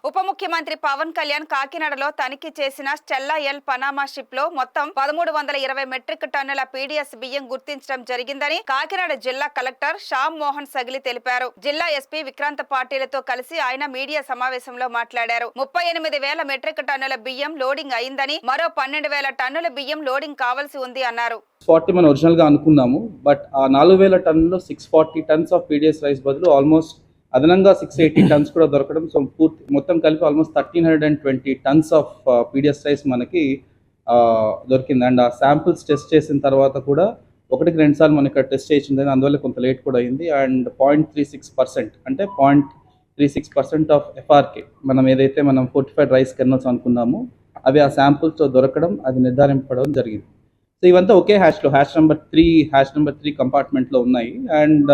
ఉప ముఖ్యమంత్రి పవన్ కళ్యాణ్ కాకినాడలో తనిఖీ చేసిన స్టెల్లా ఎల్ పనామా షిప్ లో మొత్తం 1320 మెట్రిక్ టన్నుల పీడీఎస్ బియ్యం గుర్తించడం జరిగిందని కాకినాడ జిల్లా కలెక్టర్ శ్యామ్ మోహన్ సగిలి తెలిపారు. జిల్లా ఎస్పీ విక్రాంత పాటిలతో కలిసి ఆయన మీడియా సమావేశంలో మాట్లాడారు. 38,000 మెట్రిక్ టన్నుల బియ్యం లోడింగ్ అయిందని, మరో 12,000 టన్నుల బియ్యం లోడింగ్ కావాల్సి ఉంది అన్నారు. 40 మనం ఒరిజినల్ గా అనుకున్నాము, బట్ ఆ 4,000 టన్నుల్లో 640 టన్స్ ఆఫ్ పీడీఎస్ రైస్ బదులు ఆల్మోస్ట్ అదనంగా 680 టన్స్ కూడా దొరకడం. సో మొత్తం కలిపి almost 1,320 tons of PDS rice మనకి దొరికింది. అండ్ ఆ శాంపిల్స్ టెస్ట్ చేసిన తర్వాత కూడా 1-2 సార్లు మనకి టెస్ట్ చేసింది, అందువల్ల కొంత లేట్ కూడా అయింది. అండ్ 0.36% అంటే 0.36% ఆఫ్ ఎఫ్ఆర్కే మనం ఏదైతే మనం ఫోర్టిఫైడ్ రైస్ కెర్నల్స్ అనుకున్నామో అవి ఆ శాంపుల్స్తో దొరకడం, అది నిర్ధారింపడం జరిగింది. సో ఇవంతా ఒకే హ్యాష్లో హ్యాష్ నెంబర్ 3 కంపార్ట్మెంట్లో ఉన్నాయి. అండ్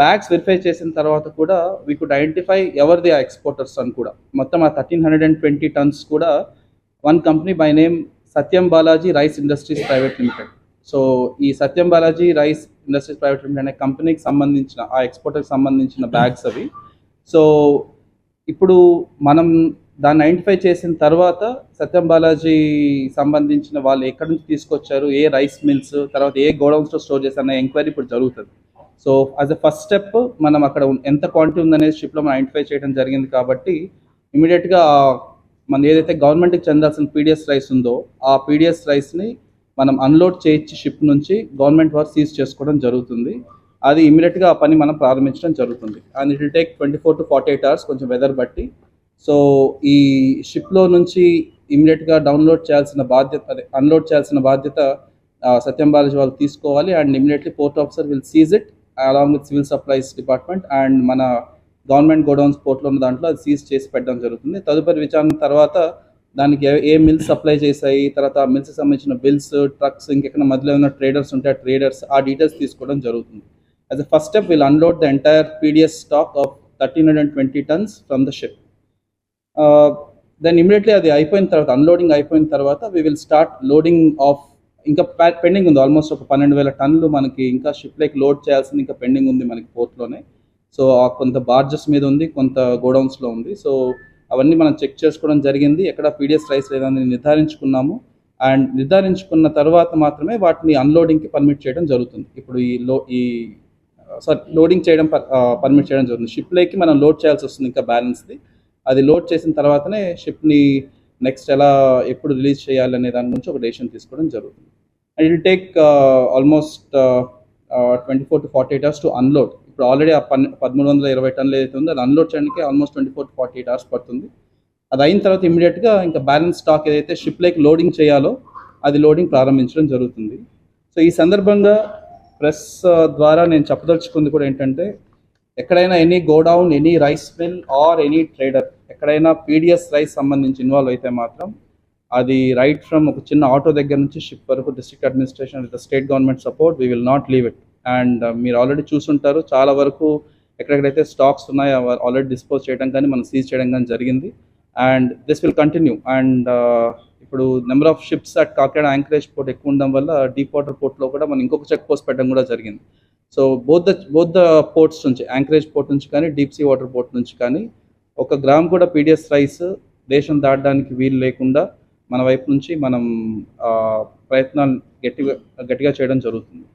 బ్యాగ్స్ వెరిఫై చేసిన తర్వాత కూడా వీ కుడ్ ఐడెంటిఫై ఎవరిది ఆ ఎక్స్పోర్టర్స్ అని కూడా. మొత్తం ఆ 1,320 టన్స్ కూడా one company by name Satyam Balaji rice industries private limited. So ఈ Satyam Balaji rice industries private limited అనే కంపెనీకి సంబంధించిన ఆ ఎక్స్పోర్టర్కి సంబంధించిన బ్యాగ్స్ అవి. సో ఇప్పుడు మనం దాన్ని ఐడెంటిఫై చేసిన తర్వాత సత్యం బాలాజీ సంబంధించిన వాళ్ళు ఎక్కడి నుంచి తీసుకొచ్చారు, ఏ రైస్ మిల్స్, తర్వాత ఏ గోడౌన్స్లో స్టోర్ చేశారు అనే ఎంక్వైరీ ఇప్పుడు జరుగుతుంది. So as a first step మనం అక్కడ ఎంత క్వాంటిటీ ఉందనేది షిప్లో మనం ఐడెంటిఫై చేయడం జరిగింది. కాబట్టి ఇమీడియట్గా మనం ఏదైతే గవర్నమెంట్కి చెందాల్సిన పీడీఎస్ రైస్ ఉందో ఆ పీడీఎస్ రైస్ని మనం అన్లోడ్ చేయించి షిప్ నుంచి గవర్నమెంట్ వారు సీజ్ చేసుకోవడం జరుగుతుంది. అది ఇమీడియట్గా ఆ పని మనం ప్రారంభించడం జరుగుతుంది. And it will take 24 to 48 hours కొంచెం వెదర్ బట్టి. సో ఈ షిప్లో నుంచి ఇమీడియట్గా అన్లోడ్ చేయాల్సిన బాధ్యత సత్యం బాలాజీ వాళ్ళు తీసుకోవాలి. And immediately port officer will seize it along with civil supplies department and మన గవర్నమెంట్ గోడౌన్స్ పోర్ట్లో ఉన్న దాంట్లో అది సీజ్ చేసి పెట్టడం జరుగుతుంది. తదుపరి విచారణ తర్వాత దానికి ఏ మిల్స్ సప్లై చేశాయి, తర్వాత ఆ మిల్స్కి సంబంధించిన బిల్స్, ట్రక్స్, ఇంకెక్కడ మధ్యలో ఉన్న ట్రేడర్స్ ఉంటే ఆ ట్రేడర్స్ ఆ డీటెయిల్స్ తీసుకోవడం జరుగుతుంది. As a first step will unload the entire PDS stock of 1,320 tons from the ship. Then immediately అది అయిపోయిన తర్వాత, అన్లోడింగ్ అయిపోయిన తర్వాత we will start loading of. ఇంకా పెండింగ్ ఉంది ఆల్మోస్ట్ ఒక 12,000 టన్నులు మనకి ఇంకా షిప్లోకి లోడ్ చేయాల్సింది ఇంకా పెండింగ్ ఉంది మనకి పోర్ట్లోనే. సో కొంత బార్జెస్ మీద ఉంది, కొంత గోడౌన్స్లో ఉంది. సో అవన్నీ మనం చెక్ చేసుకోవడం జరిగింది, ఎక్కడ పీడీఎస్ రైస్ లేదని నిర్ధారించుకున్నాము. అండ్ నిర్ధారించుకున్న తర్వాత మాత్రమే వాటిని అన్లోడింగ్కి పర్మిట్ చేయడం జరుగుతుంది. ఇప్పుడు లోడింగ్ చేయడం పర్మిట్ చేయడం జరుగుతుంది. షిప్లోకి మనం లోడ్ చేయాల్సి వస్తుంది ఇంకా బ్యాలెన్స్ది. అది లోడ్ చేసిన తర్వాతనే షిప్ని నెక్స్ట్ ఎప్పుడు రిలీజ్ చేయాలి అనే దాని గురించి ఒక డెసిషన్ తీసుకోవడం జరుగుతుంది. And it will take almost 24 to 48 hours to unload. ఇప్పుడు ఆల్రెడీ ఆ 1320 టన్నులు ఏదైతే ఉందో అది అన్లోడ్ చేయడానికి ఆల్మోస్ట్ 24 to 48 hours పడుతుంది. అది అయిన తర్వాత ఇమీడియట్గా ఇంకా బ్యాలెన్స్ స్టాక్ ఏదైతే షిప్లోకి లోడింగ్ చేయాలో అది లోడింగ్ ప్రారంభించడం జరుగుతుంది. సో ఈ సందర్భంగా ప్రెస్ ద్వారా నేను చెప్పదలుచుకుంది కూడా ఏంటంటే, ఎక్కడైనా any godown, any rice mill or any trader ఎక్కడైనా పీడీఎస్ రైస్ సంబంధించి ఇన్వాల్వ్ అయితే మాత్రం అది రైట్ ఫ్రమ్ ఒక చిన్న ఆటో దగ్గర నుంచి షిప్ వరకు district administration with state government support we will not leave it. And మీరు ఆల్రెడీ చూసుంటారు, చాలా వరకు ఎక్కడెక్కడైతే స్టాక్స్ ఉన్నాయో ఆల్రెడీ డిస్పోజ్ చేయడం కానీ మనం సీజ్ చేయడం కానీ జరిగింది. And this will continue. And ఇప్పుడు number of ships at Kakinada anchorage port ఎక్కువ ఉండడం వల్ల డీప్ వాటర్ పోర్ట్లో కూడా మనం ఇంకొక చెక్ పోస్ట్ పెట్టడం కూడా జరిగింది. సో బోత్ ద పోర్ట్స్ నుంచి, యాంకరేజ్ పోర్ట్ నుంచి కానీ డీప్ సీ వాటర్ పోర్ట్ నుంచి కానీ 1 గ్రామ్ కూడా పీడీఎస్ రైస్ దేశం దాటడానికి వీలు లేకుండా మన వైపు నుంచి మనం ప్రయత్నాలు గట్టిగా చేయడం జరుగుతుంది.